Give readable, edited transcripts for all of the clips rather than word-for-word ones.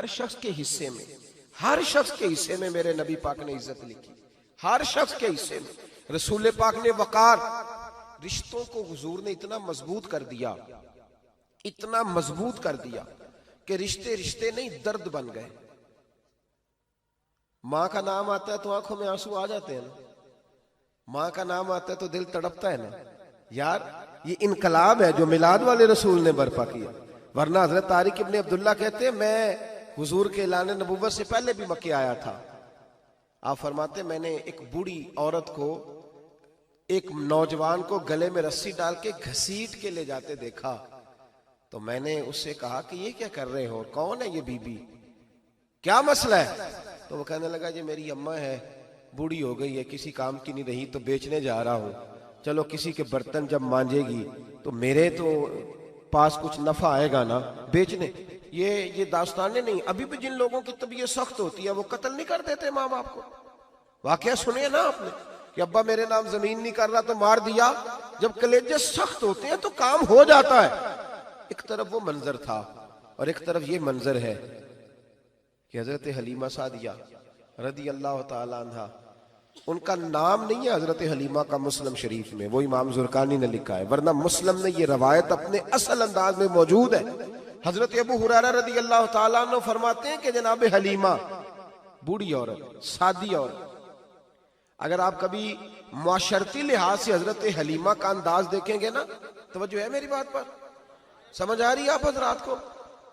हर शख्स के हिस्से में, हर शख्स के हिस्से में मेरे नबी पाक ने इज्जत लिखी, हर शख्स के हिस्से में। रसूल पाक ने वकार, रिश्तों को हुजूर ने इतना मजबूत कर दिया, इतना मजबूत कर दिया कि रिश्ते रिश्ते नहीं दर्द बन गए। माँ का नाम आता है तो आंखों में आंसू आ जाते हैं ना, माँ का नाम आता है तो दिल तड़पता है ना। यार ये इनकलाब है जो मिलाद वाले रसूल ने बर्पा किया। वरना हजरत तारिक इब्ने अब्दुल्ला कहते हैं मैं हुजूर के ऐलान नबुव्वत से पहले भी मक्के आया था। आप फरमाते मैंने एक बूढ़ी औरत को, एक नौजवान को गले में रस्सी डाल के घसीट के ले जाते देखा, तो मैंने उससे कहा कि ये क्या कर रहे हो, कौन है ये बीबी, क्या मसला है? तो वो कहने लगा जी मेरी अम्मा है, बूढ़ी हो गई है, किसी काम की नहीं रही, तो बेचने जा रहा हूँ, चलो किसी के बर्तन जब मांजेगी तो मेरे तो पास कुछ नफा आएगा ना बेचने। ये दास्तानें नहीं, अभी भी जिन लोगों की तबीयत सख्त होती है वो कत्ल नहीं कर देते माँ बाप को। वाकया सुनिए ना आपने कि अब्बा मेरे नाम जमीन नहीं कर रहा तो मार दिया। जब कलेजे सख्त होते हैं तो काम हो जाता है। एक तरफ वो मंजर था और एक तरफ ये मंजर है कि हजरत हलीमा सादिया रदी अल्लाह ताला अन्हा, उनका नाम नहीं है हजरत हलीमा का मुस्लिम शरीफ में, वो इमाम जुरकानी ने लिखा है, वरना मुस्लिम में ये रवायत अपने असल अंदाज में मौजूद है। हजरत अबू हुरैरा रदी अल्लाह ताला अन्हु फरमाते हैं कि जनाब हलीमा बूढ़ी औरत, सादी औरत। अगर आप कभी मुआशरती लिहाज से हजरत हलीमा का अंदाज देखेंगे ना, तवज्जो है मेरी बात पर, समझ आ रही है आप हजरात को?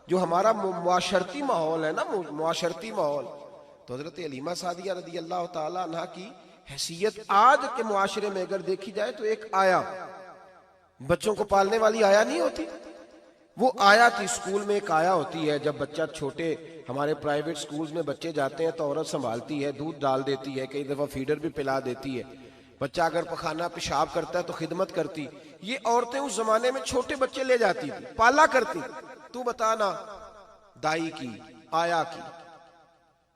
जो हमारा मुआशरती माहौल है ना, मुआशरती माहौल, तो हजरत हलीमा सादिया रदी अल्लाह ताला अन्हा की हैसियत आज के मुआशरे में अगर देखी जाए तो एक आया, बच्चों को पालने वाली आया नहीं होती, वो आया थी। स्कूल में एक आया होती है, जब बच्चा छोटे हमारे प्राइवेट स्कूल्स में बच्चे जाते हैं तो औरत संभालती है, दूध डाल देती है, कई दफा फीडर भी पिला देती है। बच्चा अगर पखाना पेशाब करता है तो खिदमत करती। ये औरतें उस जमाने में छोटे बच्चे ले जाती थी, पाला करती। तू बताना दाई की, आया की,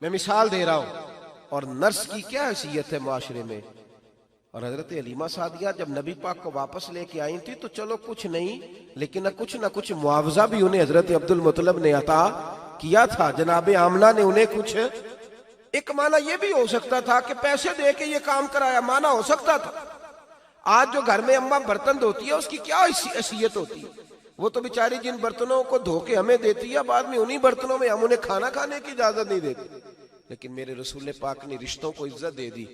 मैं मिसाल दे रहा हूं। और नर्स की क्या हैसियत है माशरे में। और हजरत हलीमा सादिया जब नबी पाक को वापस लेके आई थी तो चलो कुछ नहीं, लेकिन ना कुछ मुआवजा भी उन्हें हजरत अब्दुल मुत्तलिब ने अता किया था। जनाब आमना ने उन्हें कुछ, एक माना यह भी हो सकता था कि पैसे दे के ये काम कराया, माना हो सकता था। आज जो घर में अम्मा बर्तन धोती है उसकी क्या हैसियत होती है? वो तो बेचारी जिन बर्तनों को धो के हमें देती है, बाद में उन्हीं बर्तनों में हम उन्हें खाना खाने की इजाजत नहीं देते। लेकिन मेरे रसूल पाक ने रिश्तों को इज्जत दे दी,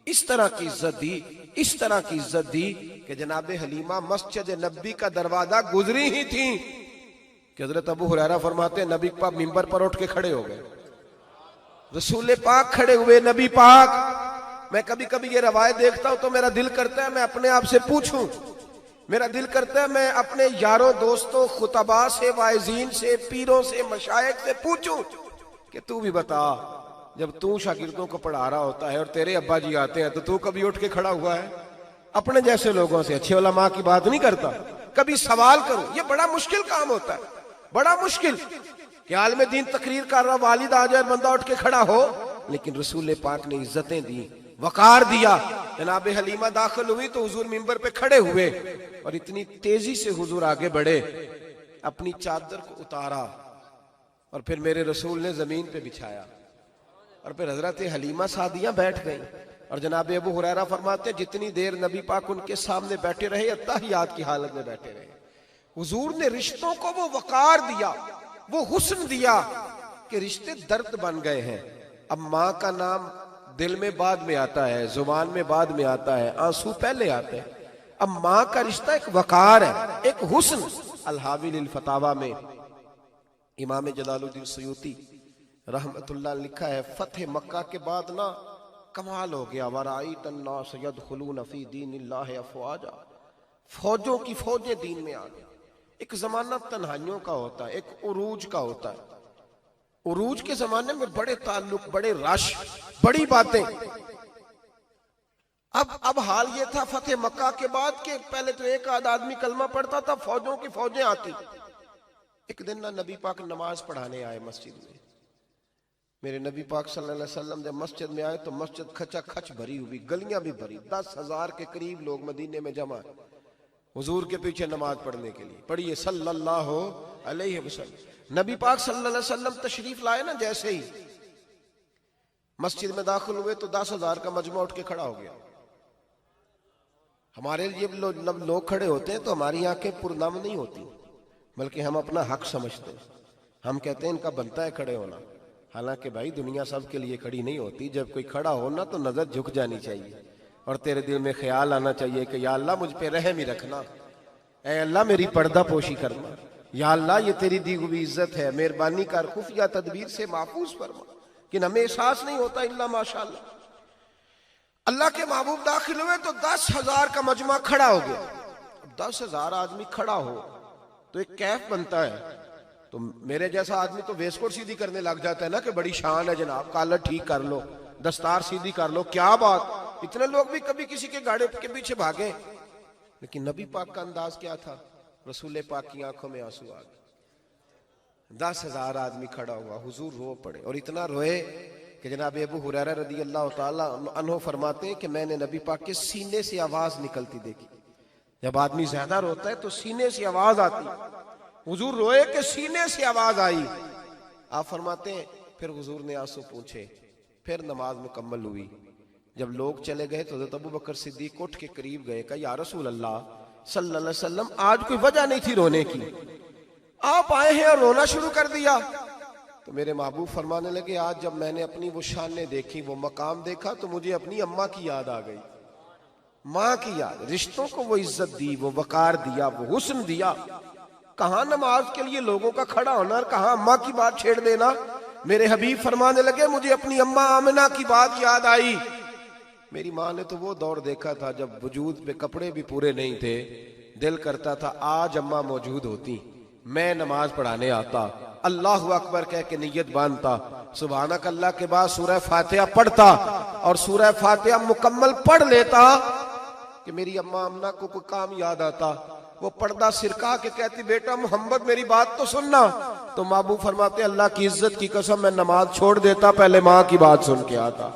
इस तरह की इज्जत दी, इस तरह की इज्जत दी कि जनाब हलीमा मस्जिद नबी का दरवाजा गुजरी ही थी कि हजरत अबू हुरैरा फरमाते हैं नबी पाक मिंबर पर उठ के खड़े हो गए। रसूल पाक खड़े हुए, नबी पाक। मैं कभी कभी ये रवायत देखता हूं तो मेरा दिल करता है मैं अपने आप से पूछूं, मेरा दिल करता है मैं अपने यारों दोस्तों खुतबा से, वाइजीन से, पीरों से, मशाइख से पूछूं कि तू भी बता, जब तू शागिर्दों को पढ़ा रहा होता है और तेरे अब्बा जी आते हैं तो तू कभी उठ के खड़ा हुआ है? अपने जैसे लोगों से, अच्छे उलमा की बात नहीं करता, कभी सवाल करो। ये बड़ा मुश्किल काम होता है, बड़ा मुश्किल कि आलिम दीन तकरीर कर रहा, वालिद आ जाए, बंदा उठ के खड़ा हो। लेकिन रसूल पाक ने इज्जतें दी, वकार दिया। जनाब हलीमा दाखिल हुई तो हुजूर मिंबर पे खड़े हुए और इतनी तेजी से हुजूर आगे बढ़े, अपनी चादर को उतारा और फिर मेरे रसूल ने जमीन पे बिछाया और फिर हजरत हलीमा सादिया बैठ गई। और जनाब अबू हुरैरा फरमाते जितनी देर नबी पाक उनके सामने बैठे रहे, अत्तहियात की हालत में बैठे रहे। हुजूर ने रिश्तों को वो वकार दिया, वो हुस्न दिया कि रिश्ते दर्द बन गए हैं। अब माँ का नाम दिल में बाद में आता है, जुबान में बाद में आता है, आंसू पहले आते हैं। अब माँ का रिश्ता एक वकार है, एक हुस्न। अल-हावी लिल फतावा में इमाम जलालुद्दीन सयूती रहमतुल्लाह लिखा है, फतेह मक्का के बाद ना कमाल हो गया, वराईत अन्नास यदखुलून फी दीनिल्लाहि अफवाजा, फौजों की फौजें दीन में आ गई। एक जमाना तन्हाइयों का होता है, एक उरूज का होता है। उरूज के जमाने में बड़े ताल्लुक, बड़े रश, बड़ी बातें। अब हाल ये था फतेह मक्का के बाद के पहले तो एक आध आदमी कलमा पढ़ता था, फौजों की फौजें आती। एक दिन ना नबी पाक नमाज पढ़ाने आए मस्जिद में। मेरे नबी पाक सल्लल्लाहु अलैहि वसल्लम जब मस्जिद में आए तो मस्जिद खचा खच भरी हुई, गलियां भी भरी, 10,000 के करीब लोग मदीने में जमा। हुजूर के पीछे नमाज पढ़ने के लिए। पढ़िए सल्लल्लाहु अलैहि वसल्लम। नबी पाक सल्लल्लाहु अलैहि वसल्लम तशरीफ लाए ना, जैसे ही मस्जिद में दाखिल हुए तो 10,000 का मजमा उठ के खड़ा हो गया। हमारे लिए लोग खड़े होते हैं तो हमारी आंखें पुरनम नहीं होती, बल्कि हम अपना हक समझते हैं। हम कहते हैं इनका बनता है खड़े होना। हालांकि भाई दुनिया सब के लिए खड़ी नहीं होती। जब कोई खड़ा हो ना तो नजर झुक जानी चाहिए और तेरे दिल में ख्याल आना चाहिए कि या अल्लाह मुझ पे रहम ही रखना, ऐ अल्लाह मेरी पर्दा पोशी करना, या अल्लाह ये तेरी दी हुई इज्जत है, मेहरबानी कर, खुफिया तदबीर से महफूज फरमा। कि हमें एहसास नहीं होता इल्ला माशाअल्लाह। अल्लाह के महबूब दाखिल हुए तो 10,000 का मजमा खड़ा हो गया। 10,000 आदमी खड़ा हो तो एक कैफ बनता है। तो मेरे जैसा आदमी तो वेस्टकोट सीधी करने लग जाता है ना कि बड़ी शान है जनाब, कॉलर ठीक कर लो, दस्तार सीधी कर लो, क्या बात। इतने लोग भी कभी किसी के गाड़े के पीछे भागे, लेकिन नबी पाक का अंदाज क्या था? रसूल पाक की आंखों में आंसू आ गए। 10,000 आदमी खड़ा हुआ, हुजूर रो पड़े और इतना रोए कि जनाब अबू हुरैरा रदी अल्लाह ताला अन्हु फरमाते हैं कि मैंने नबी पाक के सीने से आवाज निकलती देखी। जब आदमी ज्यादा रोता है तो सीने से आवाज आती। हुजूर रोए कि सीने से आवाज आई। आप फरमाते हैं फिर हुजूर ने आंसू पूछे, फिर नमाज मुकम्मल हुई। जब लोग चले गए तो हज़रत अबू बकर सिद्दीक उठ के करीब गए, कहा या रसूल अल्लाह सल्लल्लाहु अलैहि वसल्लम, आज कोई वजह नहीं थी रोने की, आप आए हैं और रोना शुरू कर दिया। तो मेरे महबूब फरमाने लगे, आज जब मैंने अपनी वो शानें देखी, वो मकाम देखा, तो मुझे अपनी अम्मा की याद आ गई, माँ की याद। रिश्तों को वो इज्जत दी, वो वकार दिया, वो हुस्न दिया। कहाँ नमाज के लिए लोगों का खड़ा होना और कहाँ अम्मा की बात छेड़ देना। मेरे हबीब फरमाने लगे, मुझे अपनी अम्मा आमिना की बात याद आई। मेरी माँ ने तो वो दौर देखा था जब वजूद पे कपड़े भी पूरे नहीं थे, दिल करता था आज अम्मा मौजूद होती, मैं नमाज पढ़ाने आता, अल्लाह अकबर कह के नियत बांधता, सुभानक अल्लाह के बाद सूरह फातिहा पढ़ता और सूरह फातिहा मुकम्मल पढ़ लेता कि मेरी अम्मा अम्ना को कोई काम याद आता। वो पर्दा सिरका के कहती, बेटा मोहम्मद मेरी बात तो सुनना। तो महबूब फरमाते, अल्लाह की इज्जत की कसम मैं नमाज छोड़ देता, पहले माँ की बात सुन के आता,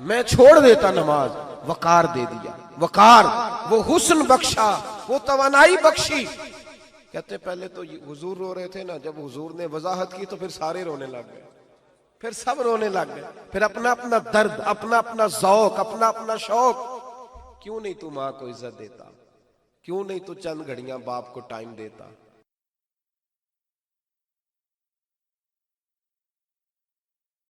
मैं छोड़ देता नमाज। वकार दे दिया, वकार, वो हुस्न बख्शा, वो तवानाई बख्शी। कहते पहले तो हुजूर रो रहे थे ना, जब हुजूर ने वजाहत की तो फिर सारे रोने लग गए, फिर सब रोने लग गए। फिर अपना अपना दर्द, अपना अपना ज़ौक, अपना अपना शौक। क्यों नहीं तू माँ को इज्जत देता? क्यों नहीं तू चंद घड़ियां बाप को टाइम देता?